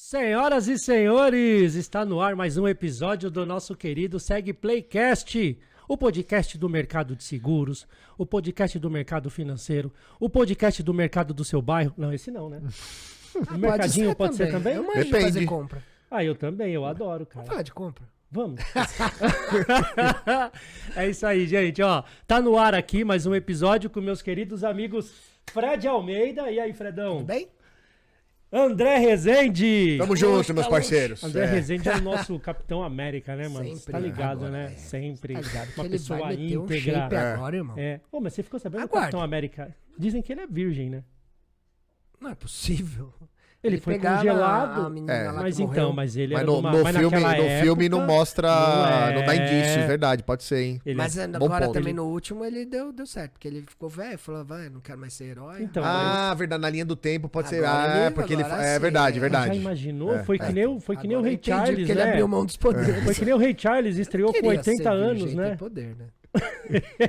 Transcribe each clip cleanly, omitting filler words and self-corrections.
Senhoras e senhores, está no ar mais um episódio do nosso querido Segue Playcast, o podcast do mercado de seguros, o podcast do mercado financeiro, o podcast do mercado do seu bairro. Não, esse não, né? O mercadinho pode ser também? Eu manjo de fazer compra. Ah, eu também, eu adoro, cara. Vamos falar de compra? Vamos. É isso aí, gente, ó. Tá no ar aqui mais um episódio com meus queridos amigos Fred Almeida. E aí, Fredão? Tudo bem? André Rezende. Tamo junto, meus parceiros. André Rezende é o nosso Capitão América, né, mano? Sempre, tá ligado, agora, né? Sempre. Tá ligado que Uma ele pessoa vai meter um íntegra. shape agora, irmão. É. Ô, mas você ficou sabendo do Aguarde. Capitão América? Dizem que ele é virgem, né? Não é possível. Ele foi pegava congelado. a menina lá Mas que então, morreu. mas ele Mas era no, numa, no mas filme, naquela no filme época, não mostra, não dá é. indícios, verdade, pode ser, hein? ele Mas é... bom agora ponto. também no último ele deu certo, porque ele ficou velho, falou, vai, não quero mais ser herói. Então, Ah, verdade, na linha do tempo pode ser. Agora Porque ele. agora É sim, verdade, é. verdade. já imaginou? É. Foi que nem o Agora Rei eu entendi Charles, porque ele né? abriu mão dos poderes. Foi que nem o Rei Charles, estreou com Queria 80 ser anos, virgem, né? Tem poder, né?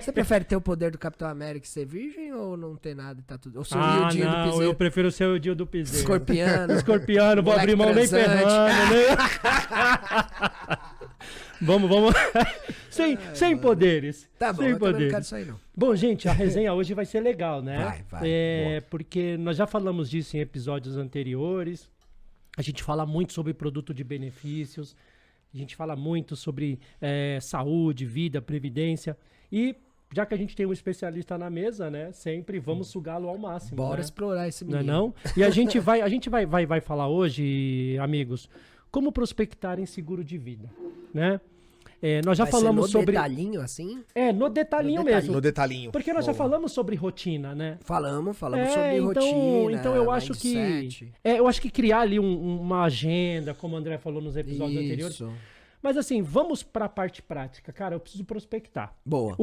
Você prefere ter o poder do Capitão América e ser virgem ou não ter nada e tá tudo? Ou ser o Ah, Rio do não, Piseiro? eu prefiro ser o Dio do Piseiro. Escorpiano. Escorpiano, vou Moleque abrir mão nem transante. ferrando, né? Vamos. Sem poderes. Tá bom, sem eu também não poderes. quero isso aí não. Bom, gente, a resenha hoje vai ser legal, né? Vai, Porque nós já falamos disso em episódios anteriores. A gente fala muito sobre produto de benefícios. A gente fala muito sobre saúde, vida, previdência. E já que a gente tem um especialista na mesa, né? Sempre vamos sugá-lo ao máximo. Bora né? explorar esse Não é menino. não? E a gente vai falar hoje, amigos, como prospectar em seguro de vida, né? Nós já Vai ser falamos no sobre... detalhinho, assim? no detalhinho No mesmo. No detalhinho. Porque nós já Boa. falamos sobre rotina, né? Falamos sobre rotina. Então eu acho mindset. eu acho que criar ali uma agenda, como o André falou nos episódios anteriores. Isso. Mas assim, vamos pra parte prática. Cara, eu preciso prospectar. Boa.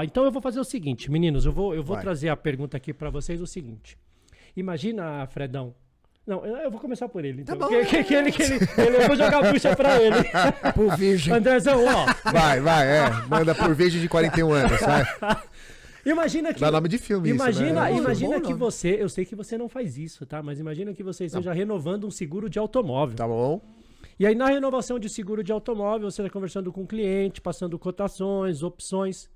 Então eu vou fazer o seguinte, meninos, eu vou Vai. trazer a pergunta aqui pra vocês o seguinte. Imagina, Fredão. Não, eu vou começar por ele. Então. Tá bom. Eu vou jogar a bucha pra ele. Pro virgem. Andrezão, ó. Vai, manda por virgem de 41 anos, vai. Imagina que. Dá nome de filme Imagina, isso, né? imagina Bom que nome. você. Eu sei que você não faz isso, tá? Mas imagina que você esteja renovando um seguro de automóvel. Tá bom. E aí, na renovação de seguro de automóvel, você está conversando com o cliente, passando cotações, opções.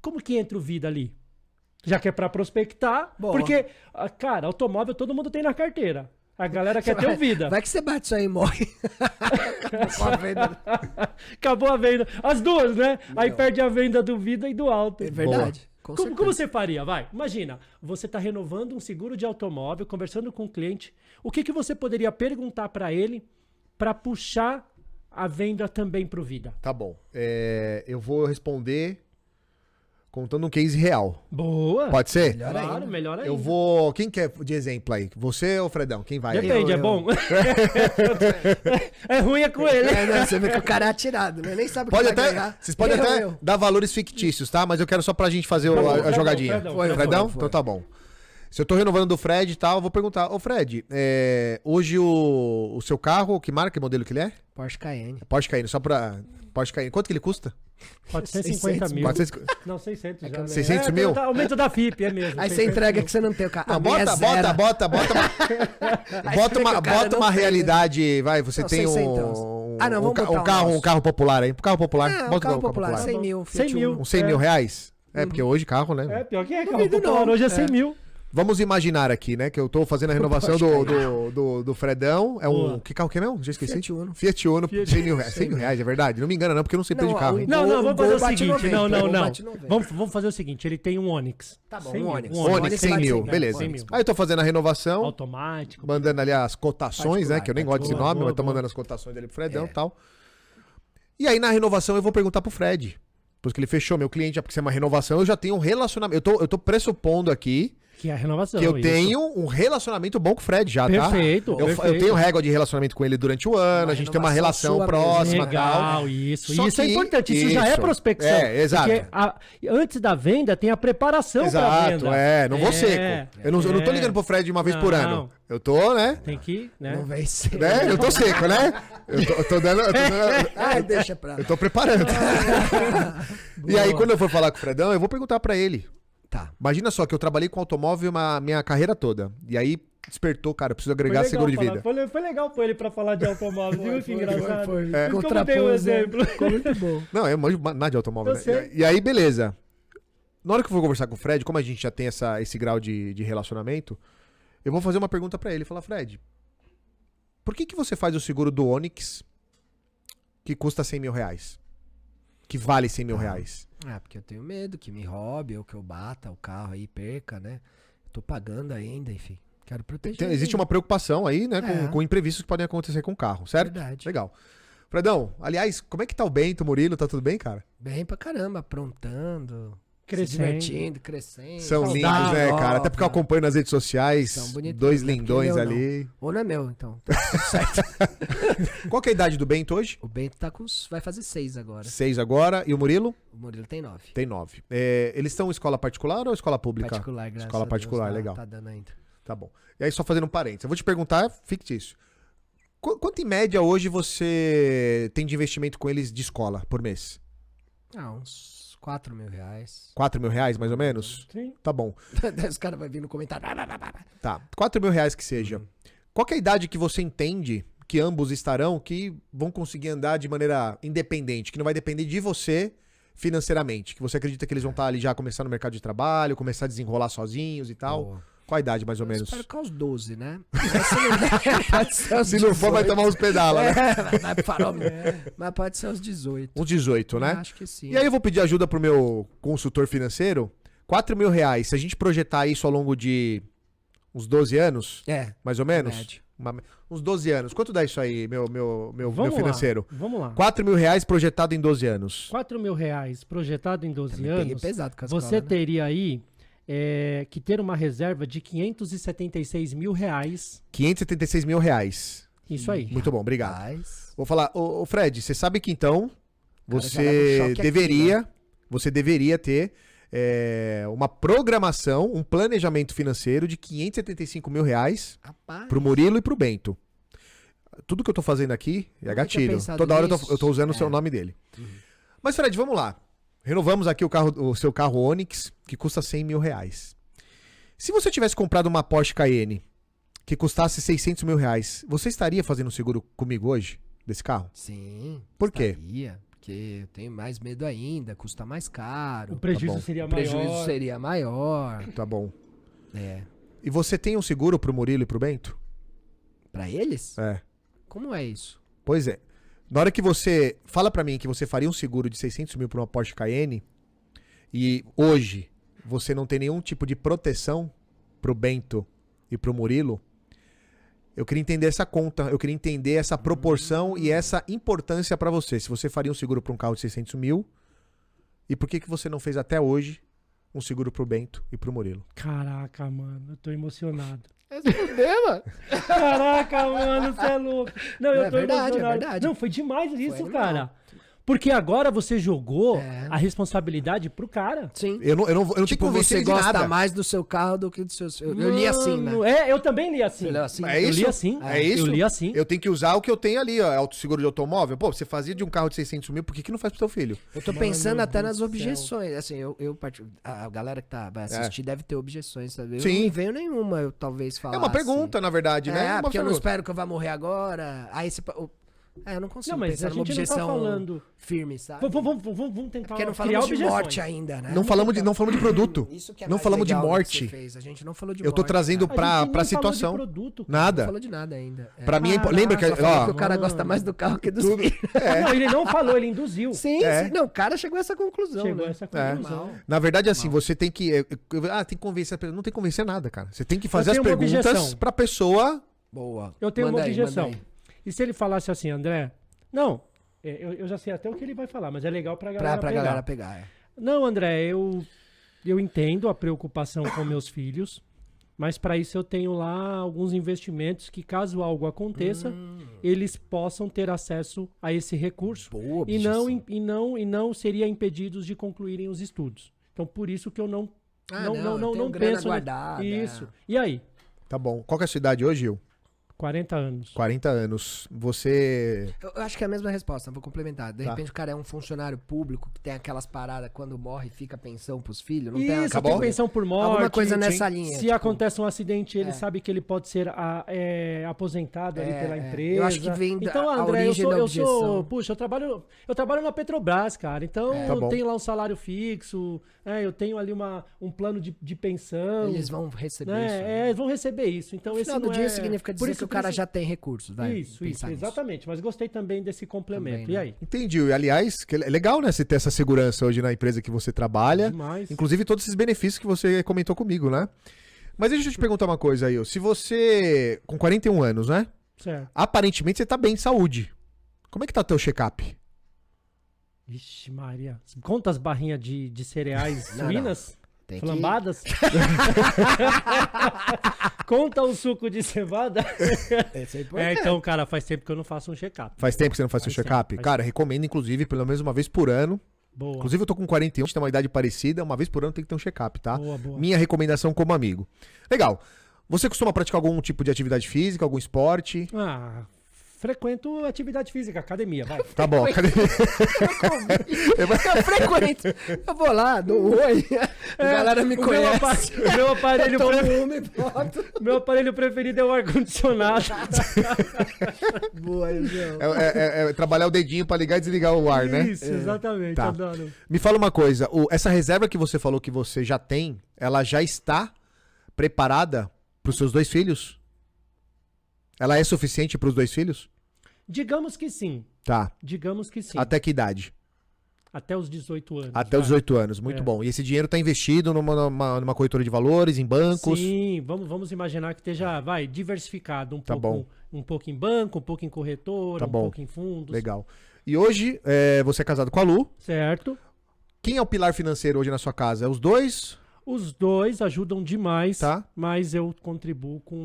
Como que entra o Vida ali? Já que é para prospectar, Boa. porque, cara, automóvel todo mundo tem na carteira. A galera quer ter o Vida. Vai que você bate isso aí e morre. Com a venda. Acabou a venda. As duas, né? Aí perde a venda do Vida e do Auto. É verdade. Com Como certeza. você faria? Vai, imagina, você está renovando um seguro de automóvel, conversando com o cliente. O que você poderia perguntar para ele para puxar a venda também pro Vida? Tá bom. Eu vou responder contando um case real. Boa. Pode ser? Melhor Claro, ainda. melhor ainda. Eu vou. Quem quer de exemplo aí? Você ou o Fredão? Quem vai? Depende, Eu- é bom? É ruim é com ele. Não, você vê que o cara é atirado, né? Nem sabe o que Pode vai até, ganhar. vocês podem até Eu. dar valores fictícios, tá? Mas eu quero só pra gente fazer Tá bom, a Fredão, jogadinha. Fredão, Foi, Fredão? foi. Então tá bom. Se eu tô renovando do Fred e tal, eu vou perguntar. Ô Fred, hoje o seu carro, que marca e modelo que ele é? Porsche Cayenne. Porsche Cayenne, só pra... Porsche Cayenne, quanto que ele custa? 450 mil. 400... Não, 600 já. que né? 600 mil? Aumento da FIP, é mesmo. Aí você 600 entrega mil. que você não tem o carro. Não, A minha é bota zero. bota uma realidade, vai, você Não, tem 600. um Não, vamos botar um carro popular aí, um carro popular, Ah, bota o carro um popular, 100 mil. 100 Fiat mil. Uno. uns 100 mil reais? É, porque hoje carro, né? É, pior que é, carro Duvido popular. não. Hoje é 100 mil. Vamos imaginar aqui, né, que eu tô fazendo a renovação do Fredão. É um... Boa. Que carro que é mesmo? Já esqueci. Fiat Uno. Fiat Uno, 100 mil reais. 100 mil reais, é verdade? Não me engana não, porque eu não sei preço de carro, hein? Não, vamos fazer o bate seguinte. 90, Não. bate 90. Vamos fazer o seguinte. Ele tem um Onix. Tá bom, 100 um mil, Onix. Onix, 100 bate mil, 100 mil, beleza. 100 mil. Aí eu tô fazendo a renovação, Automático. mandando ali as cotações, né, Particular, que eu nem gosto desse particular. nome, mas tô Boa, mandando as cotações dele pro Fredão e É. tal. E aí na renovação eu vou perguntar pro Fred. Porque ele fechou meu cliente, já porque isso é uma renovação, eu já tenho um relacionamento. Eu tô pressupondo aqui Que é a renovação. que eu isso. tenho um relacionamento bom com o Fred já, tá? Perfeito, Eu perfeito. tenho régua de relacionamento com ele durante o ano, Uma a gente tem uma renovação relação sua próxima e tal. Legal, isso. Só Isso é que- importante. Isso já é isso. prospecção. É, exato. Porque antes da venda tem a preparação pra Exato, venda. não vou seco. Eu não tô ligando pro Fred uma vez por Não. ano. Eu tô, né? Tem que, né? Não vai ser. Eu tô seco, né? Eu tô dando. Ai, deixa pra lá. Eu tô preparando. E aí, quando eu for falar com o Fredão, eu vou perguntar pra ele. Tá. Imagina só que eu trabalhei com automóvel minha carreira toda. E aí despertou, cara, eu preciso agregar seguro de vida. Foi legal pôr ele pra falar de automóvel, viu? Que engraçado. Foi. Por isso que eu dei um exemplo. Ficou muito bom. Não, eu manjo nada de automóvel, Eu né? sei. E aí, beleza. Na hora que eu for conversar com o Fred, como a gente já tem esse grau de relacionamento, eu vou fazer uma pergunta pra ele. Falar, Fred, por que você faz o seguro do Onix que custa 100 mil reais? Que vale 100 mil reais? Porque eu tenho medo que me roube ou que eu bata o carro aí e perca, né? Tô pagando ainda, enfim. Quero proteger. Então, existe uma preocupação aí, né, com imprevistos que podem acontecer com o carro, certo? Verdade. Legal. Fredão, aliás, como é que tá o Bento, Murilo? Tá tudo bem, cara? Bem pra caramba, aprontando, Crescendo. se divertindo, crescendo. São Saudável, lindos, né, cara? Até porque eu nova. acompanho nas redes sociais. São bonitinhos, Dois né? lindões Porque meu ali. Ou não é meu, então. Tá tudo certo. Qual que é a idade do Bento hoje? O Bento tá com. Vai fazer 6 agora. 6 agora. E o Murilo? O Murilo tem 9. Tem 9. Eles estão em escola particular ou escola pública? Particular, graças Escola a particular, Deus, legal. Tá dando ainda. Tá bom. E aí, só fazendo um parênteses. Eu vou te perguntar, fictício. Quanto em média hoje você tem de investimento com eles de escola por mês? Uns 4 mil reais. 4 mil reais, mais ou menos? Sim. Tá bom. Daí os caras vão vir no comentário. Tá. 4 mil reais que seja. Qual que é a idade que você entende que ambos estarão que vão conseguir andar de maneira independente, que não vai depender de você financeiramente? Que você acredita que eles vão estar ali já começando no mercado de trabalho, começar a desenrolar sozinhos e tal? Boa. Qual a idade, mais ou Eu menos? espero que aos 12, né? Mas se não der, pode ser aos Se não for, vai 18. tomar uns pedala, né? Vai pro farol. Mas pode ser aos 18. Uns 18, né? Acho que sim. E aí eu vou pedir ajuda pro meu consultor financeiro. 4 mil reais, se a gente projetar isso ao longo de uns 12 anos, mais ou menos? médio. Uns 12 anos. Quanto dá isso aí, meu Vamos financeiro? lá. Vamos lá. 4 mil reais projetado em 12 anos. 4 mil reais projetado em 12 Também peguei anos, pesado com as você escolas, né? teria aí que ter uma reserva de 576 mil reais. 576 mil reais. Isso aí. Muito bom, obrigado. Mas, Vou falar, ô Fred, você sabe que então Cara, já leva um você choque aqui, deveria ter uma programação, um planejamento financeiro de 575 mil reais rapaz, pro Murilo e pro Bento. Tudo que eu tô fazendo aqui é Nunca gatilho. tinha pensado Toda hora nisso. eu tô usando o seu nome dele. Mas, Fred, vamos lá. Renovamos aqui o seu carro Onix, que custa 100 mil reais. Se você tivesse comprado uma Porsche Cayenne, que custasse 600 mil reais, você estaria fazendo um seguro comigo hoje, desse carro? sim. Por quê? estaria, porque eu tenho mais medo ainda, custa mais caro. O prejuízo bom. seria O maior. prejuízo seria maior. Tá bom. É. E você tem um seguro pro Murilo e pro Bento? Pra eles? É. Como é isso? Pois é. Na hora que você fala pra mim que você faria um seguro de 600 mil pra uma Porsche Cayenne, e hoje você não tem nenhum tipo de proteção pro Bento e pro Murilo, eu queria entender essa conta, eu queria entender essa proporção e essa importância pra você. Se você faria um seguro pra um carro de 600 mil, e por que você não fez até hoje um seguro pro Bento e pro Murilo? Caraca, mano, eu tô emocionado. Respondeu, Caraca, mano, você é louco. Não, eu É tô verdade, é emocionado. verdade. Não, foi demais isso, animal. cara. Porque agora você jogou É. a responsabilidade pro cara. Sim. Eu não tenho que Tipo, convencer você ele de gosta nada. mais do seu carro do que do seu... Eu li assim, né? Mano, eu também li assim. Você leu assim? É Eu isso? li assim. É isso? Eu li assim. Eu tenho que usar o que eu tenho ali, ó, seguro de automóvel. Pô, você fazia de um carro de 600 mil, por que não faz pro seu filho? Eu tô Mano pensando até do nas céu. objeções. Assim, a galera que vai assistir deve ter objeções, sabe? Eu Sim. não me veio nenhuma, eu talvez falasse. É uma pergunta, na verdade, né? Uma Porque eu não pergunta. espero que eu vá morrer agora. Aí você... eu não consigo Não, mas pensar a numa gente não tá objeção falando. firme, sabe? Vamos tentar Porque não criar falamos de objeções. morte ainda, né? Não falamos de produto. Isso que é Não mais falamos de legal do que morte. você fez. A gente não falou de Eu tô morte, trazendo cara. A gente pra nem falou de situação. produto. Não Nada. falou de nada ainda. É. Pra mim, Caraca, lembra que... só Falou Ó, que o cara mano. gosta mais do carro que dos Tudo- filhos. Não, ele não falou, ele induziu. Sim, É. sim. Não, o cara chegou a essa conclusão, Chegou né? a essa conclusão. Normal. na verdade, assim, você tem que... tem que convencer a pessoa. Não tem que convencer nada, cara. Você tem que fazer as tenho uma perguntas objeção. pra pessoa... Boa. Eu tenho Manda uma aí, objeção. manda aí. E se ele falasse assim, André... Não, eu já sei até o que ele vai falar, mas é legal pra galera Pra pegar. galera pegar, é. Não, André, eu entendo a preocupação com meus filhos, mas para isso eu tenho lá alguns investimentos que, caso algo aconteça, eles possam ter acesso a esse recurso Boa e objeção. não seria impedidos de concluírem os estudos. Então, por isso que eu não Eu tenho grana penso guardada. isso. E aí? Tá bom. Qual que é a sua idade hoje, Gil? 40 anos. 40 anos. Você... Eu acho que é a mesma resposta, vou complementar. De Tá. repente o cara é um funcionário público que tem aquelas paradas quando morre fica pensão pros filhos. Não Isso, tem tem Acabou? pensão por morte. alguma coisa sim. nessa linha. Se tipo, acontece um acidente, ele É. sabe que ele pode ser aposentado ali pela empresa. Eu acho que vem da Então, a André, origem da eu objeção. sou, puxa, eu trabalho na Petrobras, cara. Então, Tá bom. eu tenho lá um salário fixo, eu tenho ali um plano de pensão. Eles vão receber né? isso. né? Eles vão receber isso. Então, No esse final do não dia é... significa por dizer isso- que o por cara isso- já tem recursos, vai. Isso, pensar nisso. exatamente. Mas gostei também desse complemento. Também, E né? aí? Entendi. E, aliás, que é legal, né? Você ter essa segurança hoje na empresa que você trabalha. Demais. Inclusive todos esses benefícios que você comentou comigo, né? Mas deixa eu te perguntar uma coisa aí. Se você, com 41 anos, né? Certo. Aparentemente você tá bem de saúde. Como é que tá teu check-up? Vixe, Maria. Conta as barrinhas de cereais Não, suínas? Tem que- Flambadas? Conta o suco de cevada? Esse é importante. Então, cara, faz tempo que eu não faço um check-up. Faz tempo que você não faz seu Faz tempo, check-up? faz Cara, recomendo, inclusive, pelo menos uma vez por ano. Boa. Inclusive, eu tô com 41, a gente tem uma idade parecida. Uma vez por ano tem que ter um check-up, tá? Boa, boa. Minha recomendação como amigo. Legal. Você costuma praticar algum tipo de atividade física, algum esporte? Frequento atividade física, academia, vai. Tá bom. Eu frequento. Eu vou lá, dou oi. A galera me o meu conhece. meu aparelho, Eu tomo pre- uma e boto. meu aparelho preferido é o ar-condicionado. Boa, João. É trabalhar o dedinho pra ligar e desligar o ar, né? Isso, exatamente. Tá. Adoro. Me fala uma coisa, essa reserva que você falou que você já tem, ela já está preparada pros seus 2 filhos? Ela é suficiente pros 2 filhos? Digamos que sim. Tá. Digamos que sim. Até que idade? Até os 18 anos. Até os vai. 18 anos, muito É. bom. E esse dinheiro tá investido numa corretora de valores, em bancos? Sim, vamos imaginar que esteja, diversificado Tá bom. um pouco em banco, um pouco em corretora, Tá um bom. pouco em fundos. Legal. E hoje, você é casado com a Lu. Certo? Quem é o pilar financeiro hoje na sua casa? É os dois? Os dois ajudam demais, Tá. mas eu contribuo com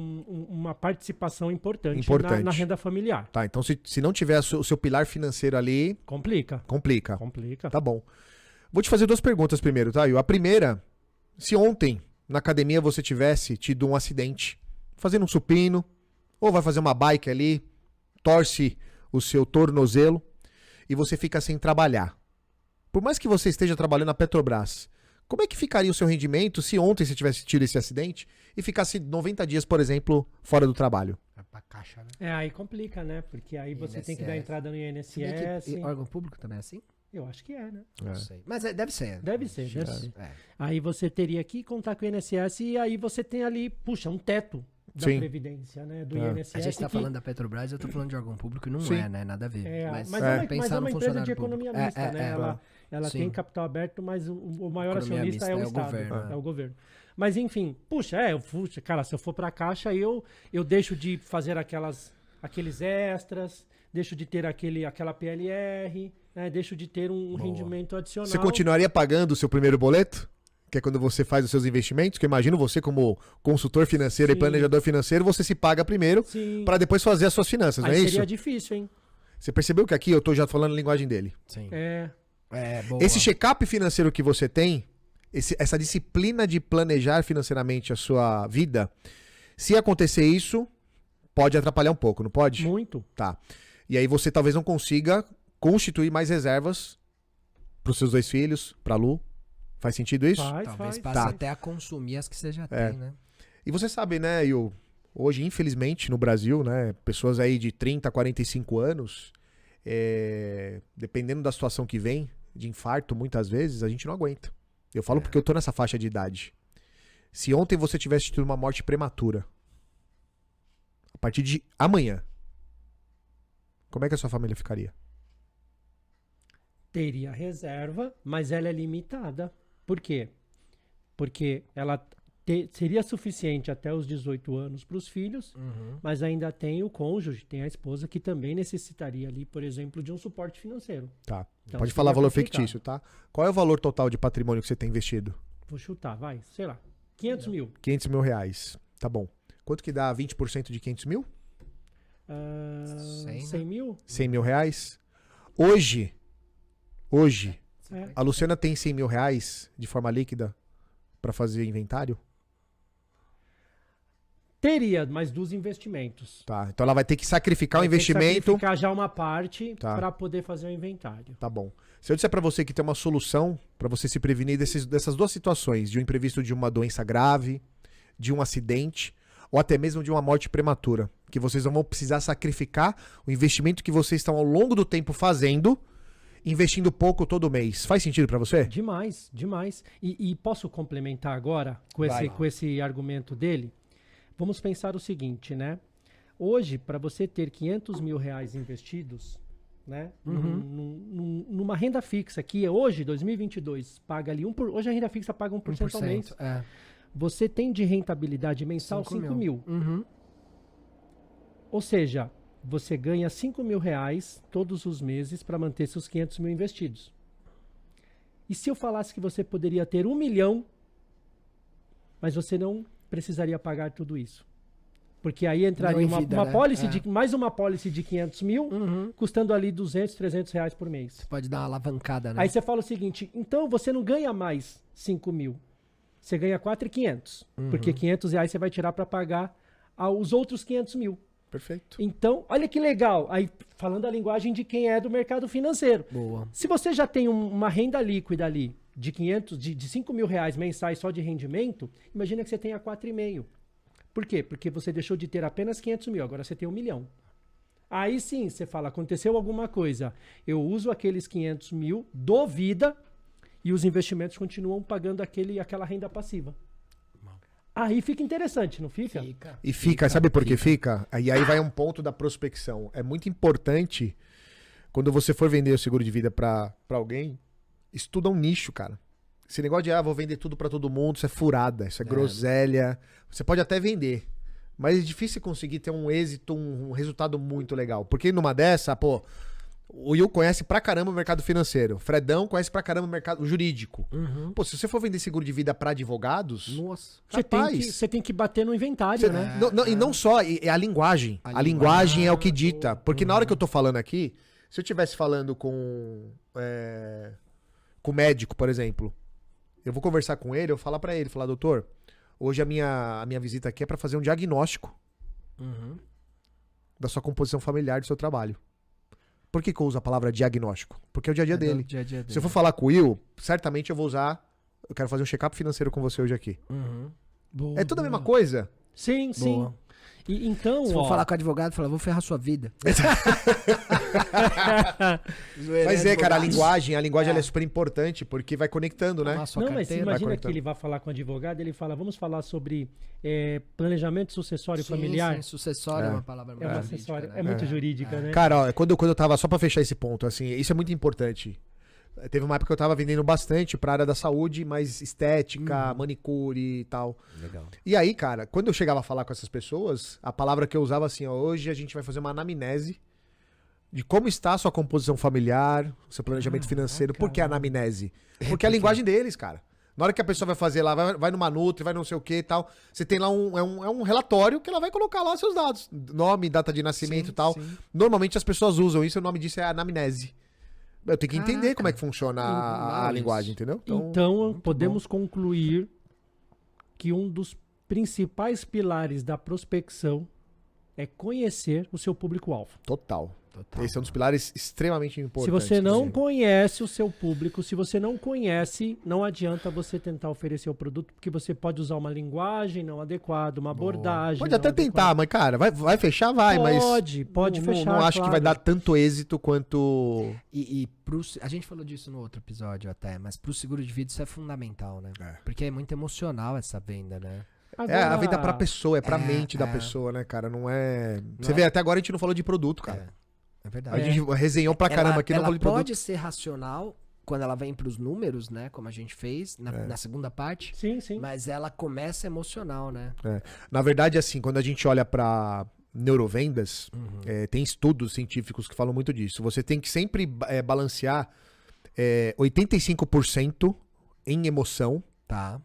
uma participação importante, Importante. Na renda familiar. Tá, então se não tiver o seu pilar financeiro ali, Complica. complica. Complica. Tá bom. Vou te fazer 2 perguntas primeiro, tá? A primeira, se ontem na academia você tivesse tido um acidente, fazendo um supino, ou vai fazer uma bike ali, torce o seu tornozelo e você fica sem trabalhar. Por mais que você esteja trabalhando na Petrobras, como é que ficaria o seu rendimento se ontem você tivesse tido esse acidente e ficasse 90 dias, por exemplo, fora do trabalho? É pra caixa, né? Aí complica, né? Porque aí você tem que dar INSS. entrada no Se INSS. bem que órgão público também é assim? Eu acho que é, né? Não sei. Mas deve ser. Deve ser, deve ser. É. Aí você teria que contar com o INSS e aí você tem ali, puxa, um teto da Sim. Previdência, né? Do É. INSS. A gente tá que- falando da Petrobras, eu tô falando de órgão público e não Sim. é, né? Nada a ver. mas, mas é pensar uma no empresa de funcionário economia público. mista, né? Ela Sim. tem capital aberto, mas o maior Economia acionista mista é o é o Estado, governo, é o governo. Mas enfim, cara, se eu for pra Caixa, eu deixo de fazer aqueles extras, deixo de ter aquela PLR, né? Deixo de ter um rendimento adicional. Você continuaria pagando o seu primeiro boleto? Que é quando você faz os seus investimentos? Que eu imagino você como consultor financeiro e Sim. planejador financeiro, você se paga primeiro Sim. para depois fazer as suas finanças, não Aí é seria isso? difícil, hein? Você percebeu que aqui eu tô já falando a linguagem dele. Sim. É. Boa. Esse check-up financeiro que você tem, essa disciplina de planejar financeiramente a sua vida, se acontecer isso, pode atrapalhar um pouco, não pode? Muito. Tá. E aí você talvez não consiga constituir mais reservas pros seus 2 filhos, pra Lu. Faz sentido isso? Talvez passe Tá. até a consumir as que você já É. tem, né? E você sabe, né, Yu, hoje, infelizmente, no Brasil, né, pessoas aí de 30 a 45 anos, dependendo da situação que vem, de infarto, muitas vezes, a gente não aguenta. Eu falo porque eu tô nessa faixa de idade. Se ontem você tivesse tido uma morte prematura, a partir de amanhã, como é que a sua família ficaria? Teria reserva, mas ela é limitada. Por quê? Porque ela seria suficiente até os 18 anos para os filhos, mas ainda tem o cônjuge, tem a esposa que também necessitaria ali, por exemplo, de um suporte financeiro. Tá. Então, Pode seria falar valor complicado. fictício, tá? Qual é o valor total de patrimônio que você tem investido? Vou chutar, vai, sei lá, 500 mil. 500 mil reais. Tá bom. Quanto que dá 20% de 500 mil? 100, 100 mil? 100 mil reais. Hoje, É. a Luciana tem 100 mil reais de forma líquida pra fazer inventário? Teria, mas dos investimentos. Tá, então ela vai ter que sacrificar o Vai ter que investimento. sacrificar já uma parte Tá. para poder fazer o inventário. Tá bom. Se eu disser pra você que tem uma solução pra você se prevenir dessas duas situações, de um imprevisto de uma doença grave, de um acidente, ou até mesmo de uma morte prematura, que vocês não vão precisar sacrificar o investimento que vocês estão ao longo do tempo fazendo, investindo pouco todo mês. Faz sentido pra você? Demais, demais. E posso complementar agora Vai. com esse argumento dele? Vamos pensar o seguinte, né? Hoje, para você ter 500 mil reais investidos, né? Numa renda fixa, que hoje, 2022, paga ali hoje a renda fixa paga 1% ao mês. É. Você tem de rentabilidade mensal 5 mil. Uhum. Ou seja, você ganha 5 mil reais todos os meses para manter seus 500 mil investidos. E se eu falasse que você poderia ter 1 milhão, mas você não precisaria pagar tudo isso? Porque aí entraria Não em vida, uma né? policy É. mais uma policy de 500 mil, custando ali 200, 300 reais por mês. Você pode dar uma alavancada, né? Aí você fala o seguinte, então você não ganha mais 5 mil, você ganha 4.500, porque 500 reais você vai tirar para pagar os outros 500 mil. Perfeito. Então, olha que legal, aí falando a linguagem de quem é do mercado financeiro. Boa. Se você já tem uma renda líquida ali de 5 mil reais mensais só de rendimento, imagina que você tenha 4,5. Por quê? Porque você deixou de ter apenas 500 mil, agora você tem 1 milhão. Aí sim, você fala, aconteceu alguma coisa, eu uso aqueles 500 mil, dou vida e os investimentos continuam pagando aquela renda passiva. Aí fica interessante, não fica? Fica. E fica, sabe por que fica? E aí vai um ponto da prospecção. É muito importante, quando você for vender o seguro de vida pra alguém, estuda um nicho, cara. Esse negócio de, vou vender tudo pra todo mundo, isso é furada, isso é groselha. Você pode até vender, mas é difícil conseguir ter um êxito, um resultado muito legal. Porque numa dessa, pô, o Will conhece pra caramba o mercado financeiro. O Fredão conhece pra caramba o mercado jurídico. Pô, se você for vender seguro de vida pra advogados, Nossa. Você tem que bater no inventário, né? e não só, é a linguagem. A linguagem é o que dita. Porque na hora que eu tô falando aqui, se eu estivesse falando com o médico, por exemplo, eu vou conversar com ele, eu vou falar pra ele, falar, doutor, hoje a minha visita aqui é pra fazer um diagnóstico da sua composição familiar, do seu trabalho. Por que eu uso a palavra diagnóstico? Porque é o dia a dia dele. Se eu for falar com o Will, certamente eu vou usar, eu quero fazer um check-up financeiro com você hoje aqui. Boa, É tudo a mesma boa. coisa? Sim, sim. Boa. E, então, Se for falar com o advogado, fala, vou ferrar sua vida. Mas cara, a linguagem ela é super importante, porque vai conectando, né? Amar sua não, mas carteira. vai imagina que conectando. ele vai falar com o advogado, ele fala, vamos falar sobre planejamento sucessório Sim, familiar. sim, sucessório é uma palavra É uma muito acessória, jurídica, é né? muito jurídica, né? Cara, ó, quando eu tava, só pra fechar esse ponto, assim, isso é muito importante. Teve uma época que eu tava vendendo bastante pra área da saúde, mais estética, manicure e tal. Legal. E aí, cara, quando eu chegava a falar com essas pessoas, a palavra que eu usava assim, ó, hoje a gente vai fazer uma anamnese de como está a sua composição familiar, o seu planejamento financeiro. Por que anamnese? Porque é a linguagem deles, cara. Na hora que a pessoa vai fazer lá, vai numa Nutri, vai não sei o que e tal, você tem lá um relatório que ela vai colocar lá seus dados. Nome, data de nascimento e tal. sim. Normalmente as pessoas usam isso, o nome disso é anamnese. Eu tenho que entender Caraca. como é que funciona a Não, linguagem, isso. entendeu? Então, podemos concluir que um dos principais pilares da prospecção é conhecer o seu público-alvo. Total. Total. Esse é um dos pilares extremamente Se importantes. você não Sim. conhece o seu público, se você não conhece, não adianta você tentar oferecer o produto, porque você pode usar uma linguagem não adequada, uma abordagem. Pode não até adequada. tentar, mas, cara, vai fechar, vai, mas. Pode não, fechar. Não acho que vai claro. dar tanto êxito quanto. A gente falou disso no outro episódio até, mas pro seguro de vida isso é fundamental, né? É. Porque é muito emocional essa venda, né? É a Agora- venda pra pessoa, é pra É, mente da é. pessoa, né, cara? Não é. Você é- vê, até agora a gente não falou de produto, cara. É A verdade. gente resenhou pra caramba aqui, não ela falou de produto. pode ser racional quando ela vem pros números, né? Como a gente fez na segunda parte. Sim, sim. Mas ela começa emocional, né? Na verdade, assim, quando a gente olha pra neurovendas, tem estudos científicos que falam muito disso. Você tem que sempre balancear 85% em emoção, Tá.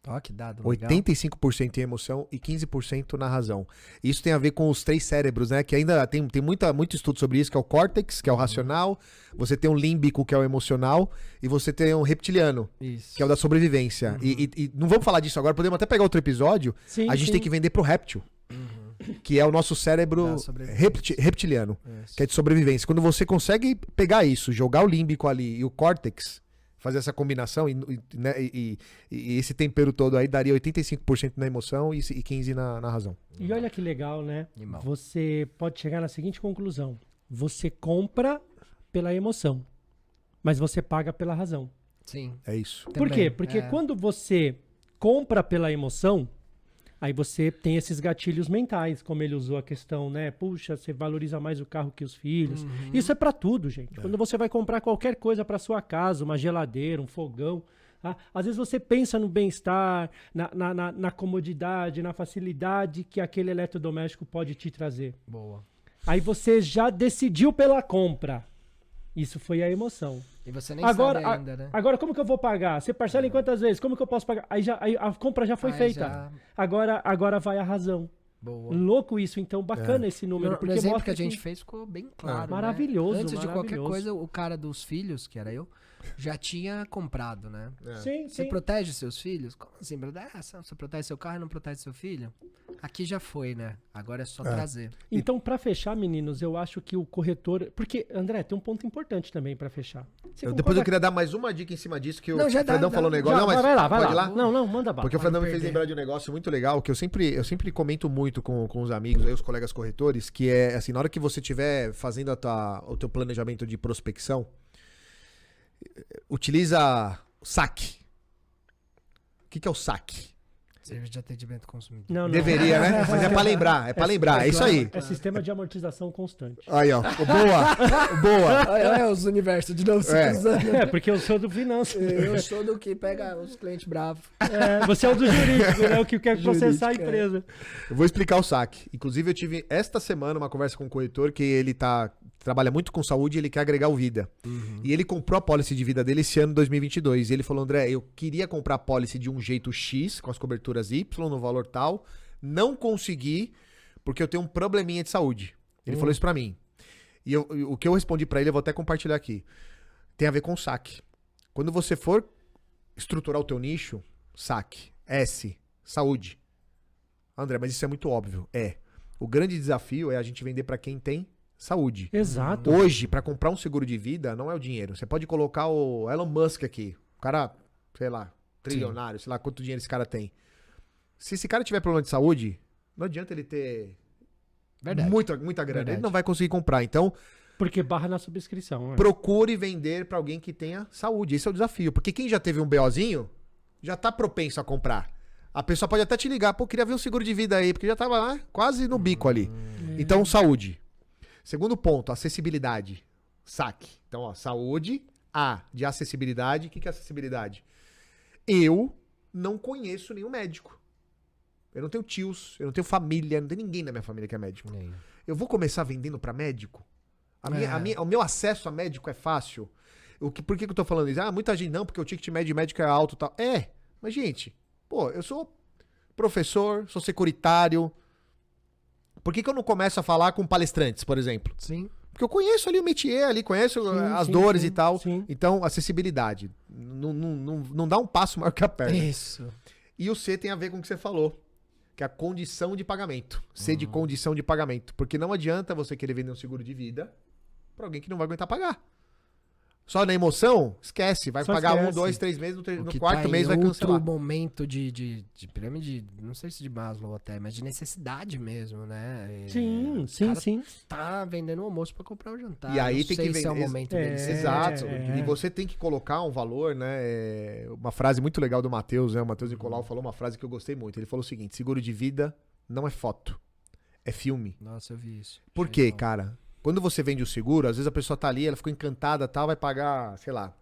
Ó, que dado legal. 85% em emoção e 15% na razão. Isso tem a ver com os 3 cérebros, né? Que ainda tem muito estudo sobre isso, que é o córtex, que é o racional, você tem o límbico, que é o emocional, e você tem o reptiliano, Isso. que é o da sobrevivência. E não vamos falar disso agora, podemos até pegar outro episódio, Sim, a gente sim. tem que vender pro réptil. que é o nosso cérebro Da sobrevivência. reptiliano, Isso. que é de sobrevivência. Quando você consegue pegar isso, jogar o límbico ali e o córtex, fazer essa combinação né, e esse tempero todo aí daria 85% na emoção e 15% na razão. E olha que legal, né? Animal. Você pode chegar na seguinte conclusão. Você compra pela emoção, mas você paga pela razão. Sim. É isso. Por Também, quê? Porque é. quando você compra pela emoção, aí você tem esses gatilhos mentais, como ele usou a questão, né? Puxa, você valoriza mais o carro que os filhos. Isso é pra tudo, gente. Quando você vai comprar qualquer coisa pra sua casa, uma geladeira, um fogão, tá? Às vezes você pensa no bem-estar, na comodidade, na facilidade que aquele eletrodoméstico pode te trazer. Boa. Aí você já decidiu pela compra. Isso foi a emoção. E você nem Agora, sabe ainda, né? agora, como que eu vou pagar? Você parcela em quantas vezes? Como que eu posso pagar? Aí a compra já foi Aí feita. já- Agora vai a razão. Boa. Louco isso, então bacana esse número. No Porque exemplo mostra que a gente fez ficou bem claro. né? Maravilhoso, Antes de qualquer maravilhoso. coisa, o cara dos filhos, que era eu, já tinha comprado, né? Sim, Você sim. protege seus filhos? Como assim, brother? Você protege seu carro e não protege seu filho? Aqui já foi, né? Agora é só trazer. Então, pra fechar, meninos, eu acho que o corretor... Porque, André, tem um ponto importante também pra fechar. Você Depois concorda- eu queria dar mais uma dica em cima disso, que o Não, já dá, Fredão dá. falou um Já, negócio. Não, mas vai lá, pode ir lá? Não, manda bala. Porque o Fernando me fez perder. lembrar de um negócio muito legal, que eu sempre comento muito com os amigos, aí, os colegas corretores, que é assim, na hora que você estiver fazendo o teu planejamento de prospecção, utiliza o saque. O que é o saque? Serviço de atendimento consumidor. Não. Deveria, né? Mas é pra lembrar, é isso aí. É sistema de amortização constante. Aí, ó. Boa. Olha os universos de novo se É. cruzando. É, porque eu sou do finanças. Eu sou do que pega os clientes bravos. É, você é o do jurídico, né? O que quer processar a Jurídico, é. empresa. Eu vou explicar o saque. Inclusive, eu tive esta semana uma conversa com um corretor que ele trabalha muito com saúde e ele quer agregar o vida. E ele comprou a pólice de vida dele esse ano 2022. E ele falou, André, eu queria comprar a pólice de um jeito X, com as coberturas Y, no valor tal. Não consegui, porque eu tenho um probleminha de saúde. Ele falou isso pra mim. E o que eu respondi pra ele, eu vou até compartilhar aqui. Tem a ver com saque. Quando você for estruturar o teu nicho, saque. S, saúde. André, mas isso é muito óbvio. É. O grande desafio é a gente vender pra quem tem saúde. Exato. Hoje, pra comprar um seguro de vida, não é o dinheiro. Você pode colocar o Elon Musk aqui. O cara, sei lá, trilionário, sei lá quanto dinheiro esse cara tem. Se esse cara tiver problema de saúde, não adianta ele ter Verdade. muita grana. Verdade. Ele não vai conseguir comprar. Então, Porque barra na subscrição. Né? procure vender pra alguém que tenha saúde. Esse é o desafio. Porque quem já teve um BOzinho, já tá propenso a comprar. A pessoa pode até te ligar, pô, queria ver um seguro de vida aí, porque já tava lá quase no bico ali. Então, saúde. Segundo ponto, acessibilidade. Saque. Então, ó, saúde, A, de acessibilidade. O que é acessibilidade? Eu não conheço nenhum médico. Eu não tenho tios, eu não tenho família, não tem ninguém na minha família que é médico. Eu vou começar vendendo pra médico? O meu acesso a médico é fácil? Por que eu tô falando isso? Ah, muita gente não, porque o ticket médio de médico é alto e tal. É, mas gente, pô, eu sou professor, sou securitário. Por que eu não começo a falar com palestrantes, por exemplo? Sim. Porque eu conheço ali o métier, ali, conheço as sim, dores sim, e tal. sim. Então, acessibilidade. Não dá um passo maior que a perna. Isso. E o C tem a ver com o que você falou, que é a condição de pagamento. C de condição de pagamento. Porque não adianta você querer vender um seguro de vida pra alguém que não vai aguentar pagar. Só na emoção, esquece. Vai Só pagar esquece. 1, 2, 3 meses, O no que quarto tá mês em vai cancelar. outro momento de pirâmide, não sei se de Maslow até, mas de necessidade mesmo, né? Sim, O sim, cara sim. tá vendendo o almoço pra comprar o jantar. E aí não tem sei que se é o vender- momento É, dele. ser Exato. é. E você tem que colocar um valor, né? Uma frase muito legal do Matheus, né? O Matheus Nicolau falou uma frase que eu gostei muito. Ele falou o seguinte: seguro de vida não é foto, é filme. Nossa, eu vi isso. Por quê, cara? Quando você vende o seguro, às vezes a pessoa tá ali, ela ficou encantada e tal, vai pagar, sei lá,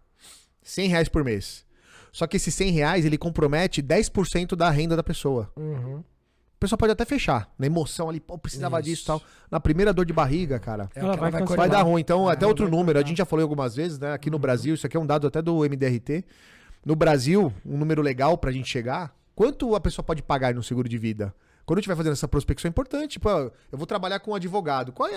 R$100 por mês. Só que esses R$100, ele compromete 10% da renda da pessoa. Uhum. A pessoa pode até fechar, na emoção ali, pô, precisava Isso. disso e tal. Na primeira dor de barriga, cara, É Ela o que vai ela cancelar. vai dar cortar. ruim. Então, até ela outro vai número, a cortar. gente já falou algumas vezes, né? Aqui no Brasil, isso aqui é um dado até do MDRT. No Brasil, um número legal pra gente chegar, quanto a pessoa pode pagar no seguro de vida? Quando a gente vai fazendo essa prospecção é importante. Pô, eu vou trabalhar com um advogado. Qual é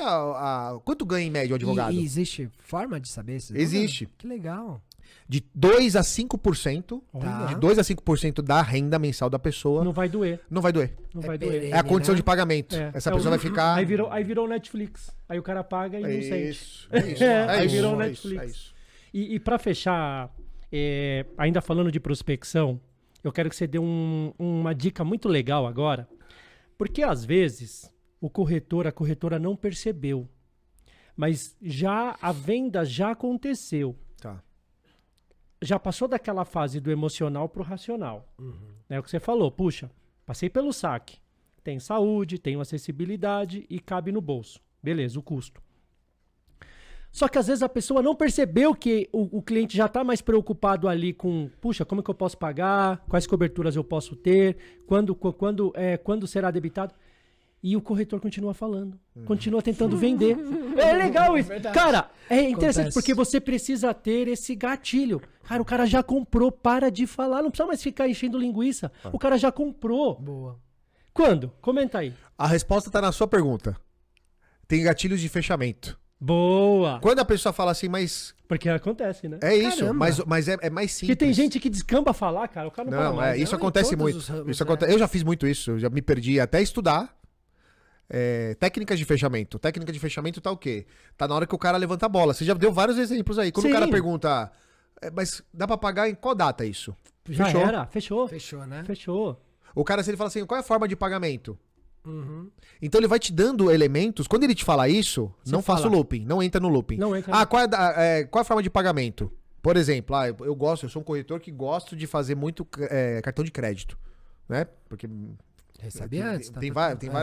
quanto ganha em média o advogado? E existe forma de saber esses Existe. números? Que legal. De 2 a 5%, Tá. de 2 a 5% da renda mensal da pessoa, Não vai doer. não vai doer. Não vai perene, doer. É a condição né? de pagamento. É. Essa É pessoa o- vai ficar... Aí virou Netflix. Aí o cara paga e não sente. Isso, é isso. Aí virou é Netflix. É isso. E para fechar, ainda falando de prospecção, eu quero que você dê uma dica muito legal agora, porque às vezes a corretora não percebeu, mas a venda já aconteceu. Tá. Já passou daquela fase do emocional pro racional. É o que você falou, puxa, passei pelo saque, tem saúde, tem acessibilidade e cabe no bolso. Beleza, o custo. Só que às vezes a pessoa não percebeu que o cliente já está mais preocupado ali com, puxa, como que eu posso pagar, quais coberturas eu posso ter, quando será debitado. E o corretor continua falando, continua tentando vender. É legal isso. Cara, é interessante Acontece. porque você precisa ter esse gatilho. Cara, o cara já comprou, para de falar, não precisa mais ficar enchendo linguiça. O cara já comprou. Boa. Quando? Comenta aí. A resposta tá na sua pergunta. Tem gatilhos de fechamento. Boa. Quando a pessoa fala assim, mas Porque acontece, né? é isso, Caramba. mas é mais simples. Porque tem gente que descamba a falar, cara, o cara não fala Não, mais. isso Não, em acontece todos muito. os ramos, Isso né? Eu já fiz muito isso. Eu já me perdi até estudar. Técnicas de fechamento. Técnica de fechamento tá o quê? Tá na hora que o cara levanta a bola. Você já deu vários exemplos aí. Quando Sim. o cara pergunta, mas dá pra pagar em qual data isso? Já Fechou. era, fechou. Fechou, né? Fechou. O cara, se ele fala assim, qual é a forma de pagamento? Uhum. Então ele vai te dando elementos. Quando ele te fala isso, Você não faça o fala. looping. Não entra no looping. Não entra Ah, no- qual é a forma de pagamento? Por exemplo, eu sou um corretor que gosto de fazer muito cartão de crédito. Né? Porque Recebe antes. tá tem, tudo- tem é.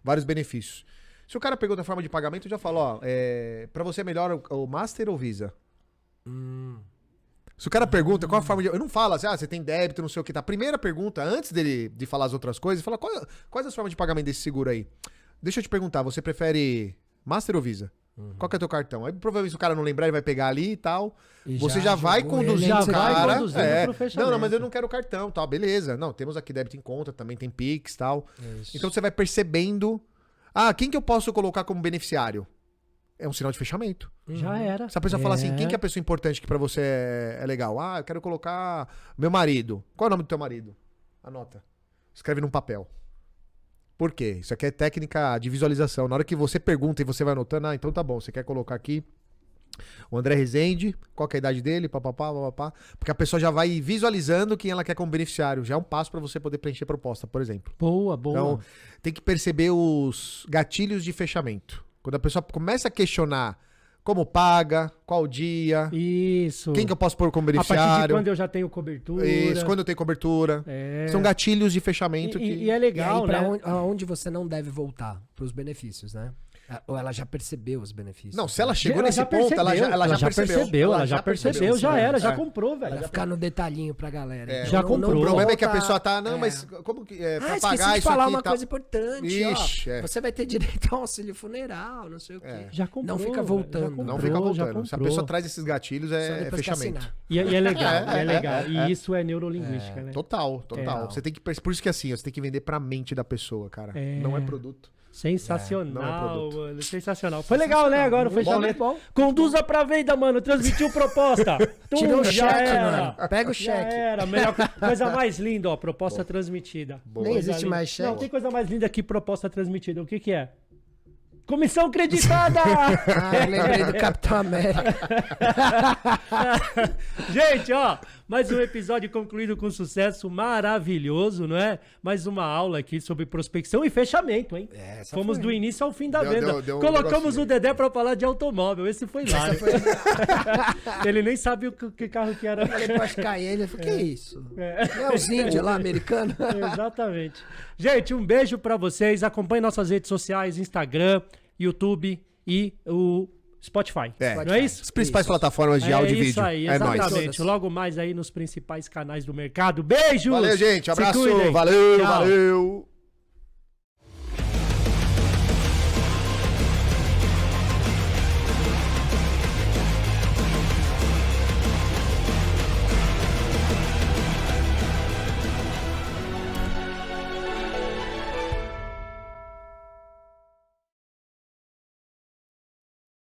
vários benefícios. Se o cara pergunta a forma de pagamento, eu já falo, ó, pra você é melhor o Master ou Visa? Se o cara pergunta qual a forma de... Eu não falo assim, você tem débito, não sei o que. Tá. A primeira pergunta, antes dele de falar as outras coisas, fala, quais as formas de pagamento desse seguro aí? Deixa eu te perguntar, você prefere Master ou Visa? Qual que é teu cartão? Aí provavelmente se o cara não lembrar, ele vai pegar ali e tal. E Você já vai jogou ele conduzir já o vai cara. conduzindo pro fechamento. Não, mas eu não quero cartão, tal, beleza. Não, temos aqui débito em conta, também tem Pix, tal. Isso. Então você vai percebendo, quem que eu posso colocar como beneficiário? É um sinal de fechamento. Já era. Se a pessoa falar assim, quem que é a pessoa importante que pra você é legal? Eu quero colocar meu marido. Qual é o nome do teu marido? Anota. Escreve num papel. Por quê? Isso aqui é técnica de visualização. Na hora que você pergunta e você vai anotando, então tá bom, você quer colocar aqui o André Rezende, qual que é a idade dele, papapá. Porque a pessoa já vai visualizando quem ela quer como beneficiário. Já é um passo pra você poder preencher a proposta, por exemplo. Boa, boa. Então, tem que perceber os gatilhos de fechamento. Quando a pessoa começa a questionar como paga, qual dia, Isso. quem que eu posso pôr como A partir de beneficiário. quando eu já tenho cobertura. Isso, quando eu tenho cobertura. É. São gatilhos de fechamento E é E legal, aí, pra né? onde você não deve voltar? Pros benefícios, né? Ou ela já percebeu os benefícios? Não, se ela chegou Ela nesse já ponto, ela já percebeu. Ela já percebeu, já era, já É. comprou, Vai velho. ficar no detalhinho pra galera. É. Então, Já não- comprou. O problema é que a volta- pessoa tá, não, é. mas como que pra esqueci pagar de isso falar aqui uma e tal. coisa importante, Ixi, ó. Você vai ter direito ao auxílio funeral, não sei o quê. Já comprou. Não fica velho, voltando. já Não comprou, fica já voltando. Se a comprou. pessoa traz esses gatilhos, Só é depois que fechamento. assinar. E é legal, é legal. E isso é neurolinguística, né? Total. É. Você tem que por isso que assim, você tem que vender pra mente da pessoa, cara. É. Não é produto. Não é Sensacional, produto. mano. Sensacional. Foi legal, né? Agora o Muito fechamento. bom. Conduza pra venda, mano. Transmitiu proposta. Tirou o Já cheque, era. mano. Pega o Já cheque. era. Melhor coisa mais linda, ó. Proposta transmitida. Boa. Nem Coisa existe linda. mais cheque. Não, tem coisa mais linda que proposta transmitida. O que que é? Comissão creditada! Eu lembrei do Capitão América. Gente, ó, mais um episódio concluído com sucesso maravilhoso, não é? Mais uma aula aqui sobre prospecção e fechamento, hein? Essa Fomos foi. do início ao fim da Deu- venda. deu um Colocamos negocinho o Dedé pra falar de automóvel. Esse foi lá. né? Ele nem sabe que carro que era. Eu falei, Porsche Cayenne. Eu falei, que isso? Não é os índios lá, americanos? Exatamente. Gente, um beijo pra vocês. Acompanhe nossas redes sociais, Instagram, YouTube e o Spotify. Não é isso? As principais Isso. plataformas de áudio e vídeo. Isso aí, É nóis. exatamente. Todas. Logo mais aí nos principais canais do mercado. Beijos! Valeu, gente. Se Abraço. cuidem. Valeu, Tchau. valeu.